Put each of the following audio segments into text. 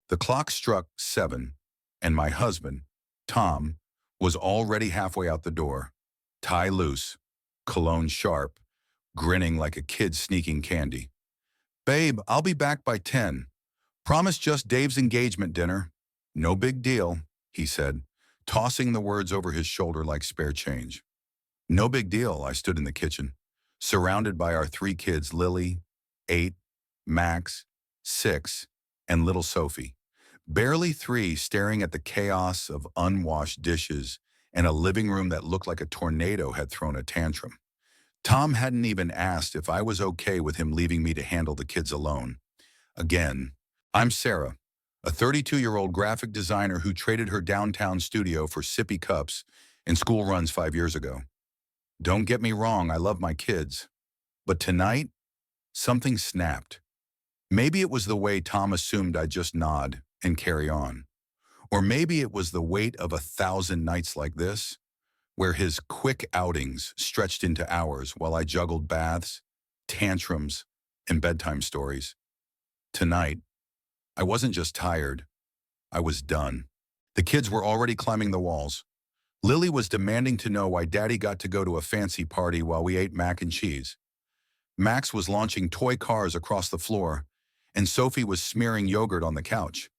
The clock struck 7, and my husband, Tom, was already halfway out the door, tie loose, cologne sharp, grinning like a kid sneaking candy. "Babe, I'll be back by 10. Promise just Dave's engagement dinner." "No big deal," he said, tossing the words over his shoulder like spare change. No big deal. I stood in the kitchen, surrounded by our 3 kids, Lily, 8, Max, 6, and little Sophie. Barely 3, staring at the chaos of unwashed dishes and a living room that looked like a tornado had thrown a tantrum. Tom hadn't even asked if I was okay with him leaving me to handle the kids alone. Again, I'm Sarah, a 32-year-old graphic designer who traded her downtown studio for sippy cups and school runs 5 years ago. Don't get me wrong, I love my kids. But tonight, something snapped. Maybe it was the way Tom assumed I'd just nod and carry on. Or maybe it was the weight of 1,000 nights like this, where his quick outings stretched into hours while I juggled baths, tantrums, and bedtime stories. Tonight, I wasn't just tired, I was done. The kids were already climbing the walls. Lily was demanding to know why Daddy got to go to a fancy party while we ate mac and cheese. Max was launching toy cars across the floor, and Sophie was smearing yogurt on the couch.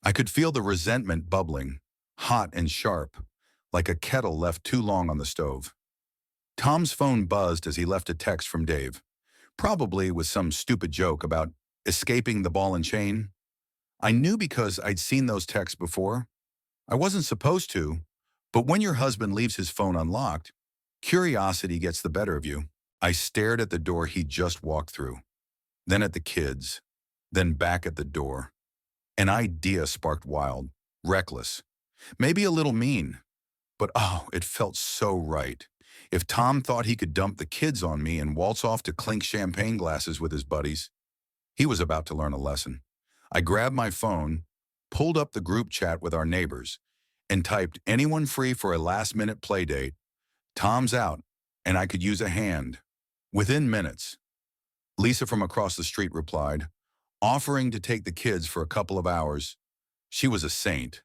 I could feel the resentment bubbling, hot and sharp, like a kettle left too long on the stove. Tom's phone buzzed as he left a text from Dave, probably with some stupid joke about escaping the ball and chain. I knew because I'd seen those texts before. I wasn't supposed to, but when your husband leaves his phone unlocked, curiosity gets the better of you. I stared at the door he'd just walked through, then at the kids, then back at the door. An idea sparked wild, reckless, maybe a little mean, but oh, it felt so right. If Tom thought he could dump the kids on me and waltz off to clink champagne glasses with his buddies, he was about to learn a lesson. I grabbed my phone, pulled up the group chat with our neighbors, and typed, "Anyone free for a last-minute play date? Tom's out, and I could use a hand." Within minutes, Lisa from across the street replied, offering to take the kids for a couple of hours. She was a saint,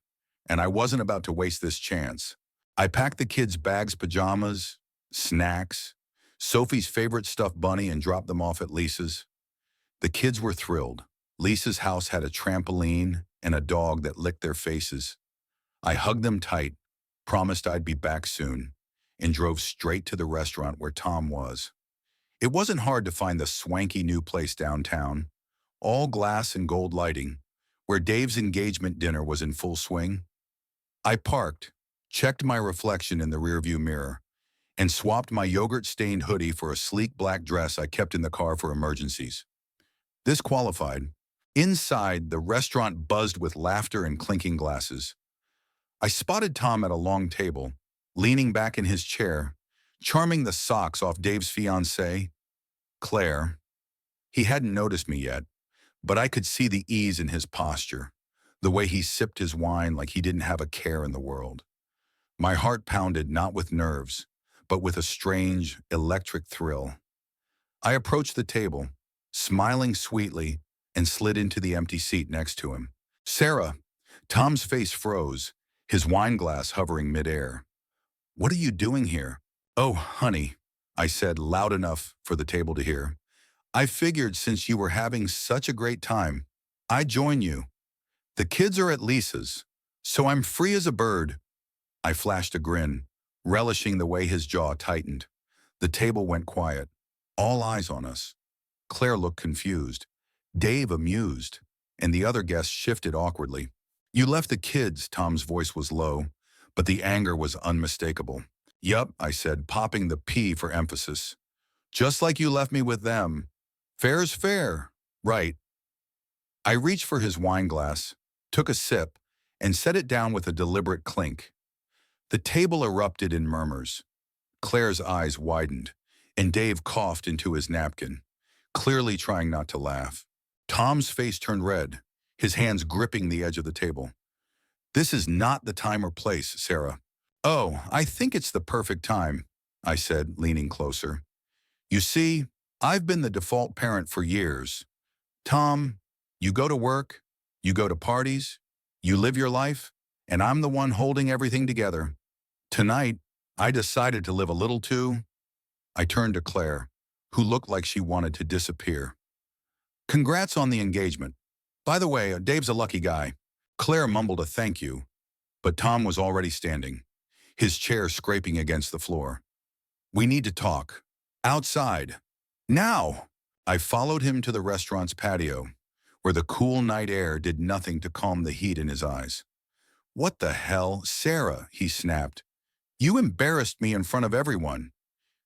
and I wasn't about to waste this chance. I packed the kids' bags, pajamas, snacks, Sophie's favorite stuffed bunny, and dropped them off at Lisa's. The kids were thrilled. Lisa's house had a trampoline and a dog that licked their faces. I hugged them tight, promised I'd be back soon, and drove straight to the restaurant where Tom was. It wasn't hard to find the swanky new place downtown, all glass and gold lighting, where Dave's engagement dinner was in full swing. I parked, checked my reflection in the rearview mirror, and swapped my yogurt-stained hoodie for a sleek black dress I kept in the car for emergencies. This qualified. Inside, the restaurant buzzed with laughter and clinking glasses. I spotted Tom at a long table, leaning back in his chair, charming the socks off Dave's fiancée, Claire. He hadn't noticed me yet, but I could see the ease in his posture, the way he sipped his wine like he didn't have a care in the world. My heart pounded not with nerves, but with a strange, electric thrill. I approached the table, smiling sweetly, and slid into the empty seat next to him. "Sarah." Tom's face froze, his wine glass hovering midair. "What are you doing here?" "Oh, honey," I said loud enough for the table to hear. "I figured since you were having such a great time, I'd join you. The kids are at Lisa's, so I'm free as a bird." I flashed a grin, relishing the way his jaw tightened. The table went quiet, all eyes on us. Claire looked confused, Dave amused, and the other guests shifted awkwardly. "You left the kids," Tom's voice was low, but the anger was unmistakable. "Yup," I said, popping the P for emphasis. "Just like you left me with them. Fair's fair, right?" I reached for his wine glass, took a sip, and set it down with a deliberate clink. The table erupted in murmurs. Claire's eyes widened, and Dave coughed into his napkin, clearly trying not to laugh. Tom's face turned red, his hands gripping the edge of the table. "This is not the time or place, Sarah." "Oh, I think it's the perfect time," I said, leaning closer. "You see, I've been the default parent for years. Tom, you go to work, You go to parties, you live your life, and I'm the one holding everything together. Tonight, I decided to live a little too. I turned to Claire, who looked like she wanted to disappear. Congrats on the engagement. By the way, Dave's a lucky guy. Claire mumbled a thank you, but Tom was already standing, his chair scraping against the floor. We need to talk. Outside. Now! I followed him to the restaurant's patio, where the cool night air did nothing to calm the heat in his eyes. What the hell, Sarah, he snapped. You embarrassed me in front of everyone.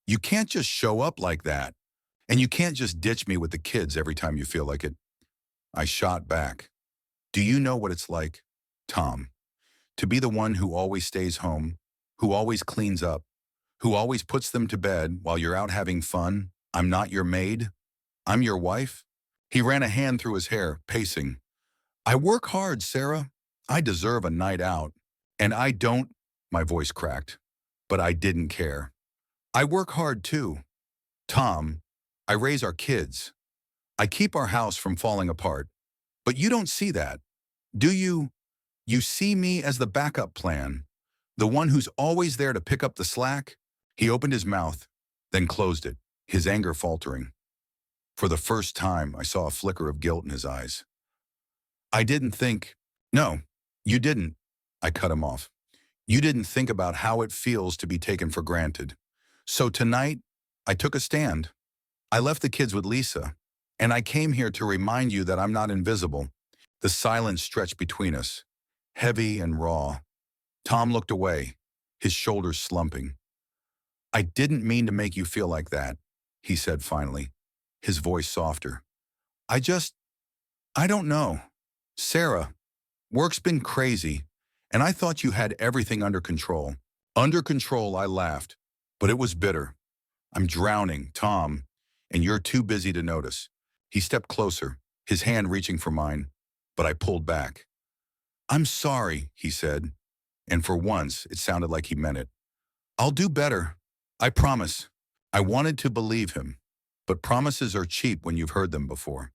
You can't just show up like that. And you can't just ditch me with the kids every time you feel like it. I shot back. Do you know what it's like, Tom, to be the one who always stays home, who always cleans up, who always puts them to bed while you're out having fun? I'm not your maid. I'm your wife. He ran a hand through his hair, pacing. I work hard, Sarah. I deserve a night out. And I don't, my voice cracked, but I didn't care. I work hard too. Tom, I raise our kids. I keep our house from falling apart. But you don't see that, do you? You see me as the backup plan, the one who's always there to pick up the slack. He opened his mouth, then closed it, his anger faltering. For the first time, I saw a flicker of guilt in his eyes. I didn't think. No, you didn't. I cut him off. You didn't think about how it feels to be taken for granted. So tonight, I took a stand. I left the kids with Lisa, and I came here to remind you that I'm not invisible. The silence stretched between us, heavy and raw. Tom looked away, his shoulders slumping. I didn't mean to make you feel like that, he said finally, his voice softer. I don't know. Sarah, work's been crazy, and I thought you had everything under control. Under control, I laughed, but it was bitter. I'm drowning, Tom, and you're too busy to notice. He stepped closer, his hand reaching for mine, but I pulled back. I'm sorry, he said, and for once, it sounded like he meant it. I'll do better. I promise. I wanted to believe him, but promises are cheap when you've heard them before.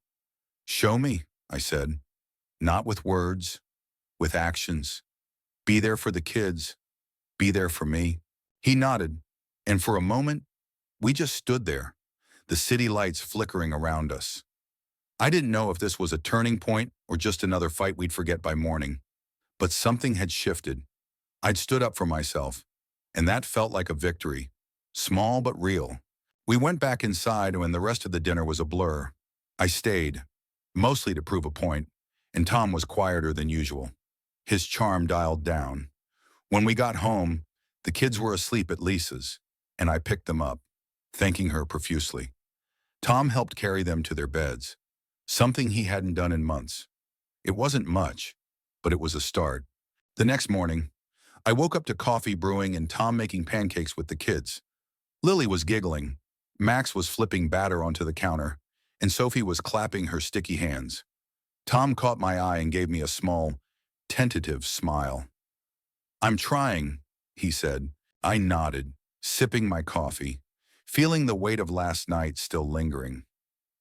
Show me, I said, not with words, with actions. Be there for the kids. Be there for me. He nodded, and for a moment, we just stood there, the city lights flickering around us. I didn't know if this was a turning point or just another fight we'd forget by morning, but something had shifted. I'd stood up for myself, and that felt like a victory, small but real. We went back inside when the rest of the dinner was a blur. I stayed, mostly to prove a point, and Tom was quieter than usual. His charm dialed down. When we got home, the kids were asleep at Lisa's, and I picked them up, thanking her profusely. Tom helped carry them to their beds, something he hadn't done in months. It wasn't much, but it was a start. The next morning, I woke up to coffee brewing and Tom making pancakes with the kids. Lily was giggling, Max was flipping batter onto the counter, and Sophie was clapping her sticky hands. Tom caught my eye and gave me a small, tentative smile. I'm trying, he said. I nodded, sipping my coffee, feeling the weight of last night still lingering.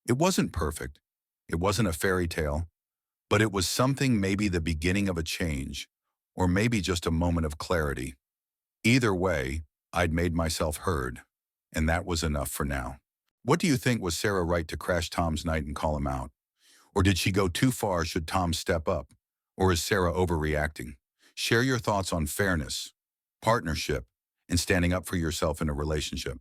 It wasn't perfect. It wasn't a fairy tale, but it was something, maybe the beginning of a change, or maybe just a moment of clarity. Either way, I'd made myself heard, and that was enough for now. What do you think? Was Sarah right to crash Tom's night and call him out? Or did she go too far? Should Tom step up? Or is Sarah overreacting? Share your thoughts on fairness, partnership, and standing up for yourself in a relationship.